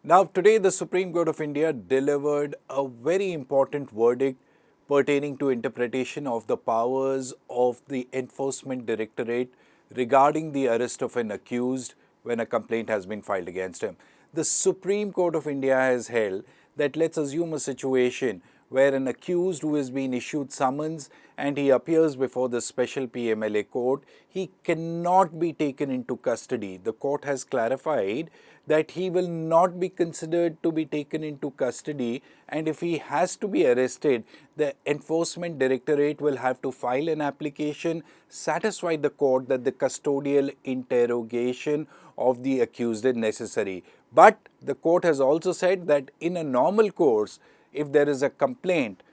Now, today the Supreme Court of India delivered a very important verdict pertaining to interpretation of the powers of the Enforcement Directorate regarding the arrest of an accused when a complaint has been filed against him. The Supreme Court of India has held that let's assume a situation where an accused who has been issued summons and he appears before the special PMLA court, he cannot be taken into custody. The court has clarified that he will not be considered to be taken into custody, and if he has to be arrested, the Enforcement Directorate will have to file an application, satisfy the court that the custodial interrogation of the accused is necessary. But the court has also said that in a normal course, if there is a complaint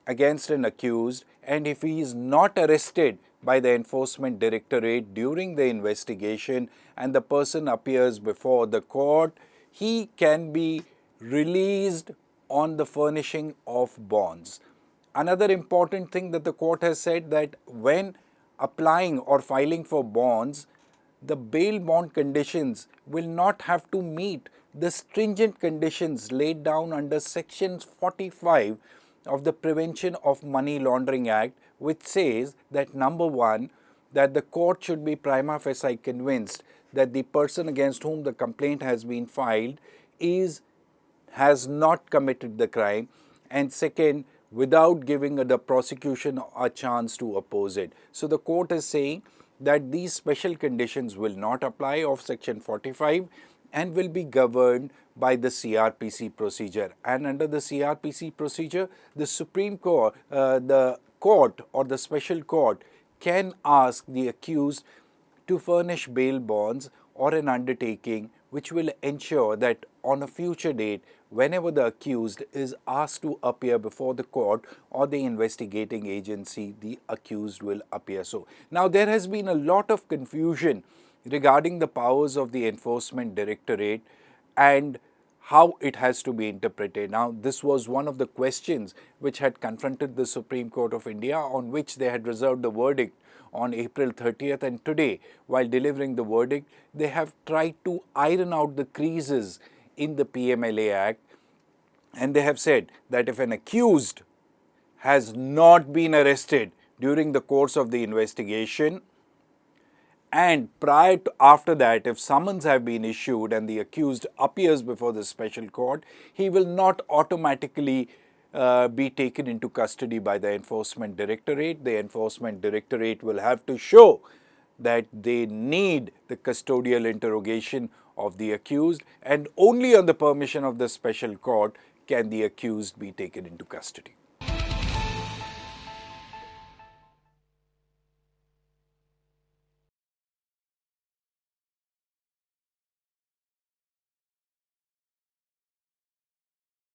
against an accused and if he is not arrested by the Enforcement Directorate during the investigation and the person appears before the court, he can be released on the furnishing of bonds. Another important thing that the court has said that when applying or filing for bonds, the bail bond conditions will not have to meet the stringent conditions laid down under Section 45 of the Prevention of Money Laundering Act, which says that number one, that the court should be prima facie convinced that the person against whom the complaint has been filed has not committed the crime, and second, without giving the prosecution a chance to oppose it. So the court is saying that these special conditions will not apply of Section 45 and will be governed by the CRPC procedure. And under the CRPC procedure, the Supreme Court, the court or the special court can ask the accused to furnish bail bonds or an undertaking which will ensure that on a future date, whenever the accused is asked to appear before the court or the investigating agency, the accused will appear. So now there has been a lot of confusion regarding the powers of the Enforcement Directorate and how it has to be interpreted. Now, this was one of the questions which had confronted the Supreme Court of India, on which they had reserved the verdict on April 30th, and today, while delivering the verdict, they have tried to iron out the creases in the PMLA Act, and they have said that if an accused has not been arrested during the course of the investigation, and prior to after that, if summons have been issued and the accused appears before the special court, he will not automatically be taken into custody by the Enforcement Directorate. The Enforcement Directorate will have to show that they need the custodial interrogation of the accused, and only on the permission of the special court can the accused be taken into custody.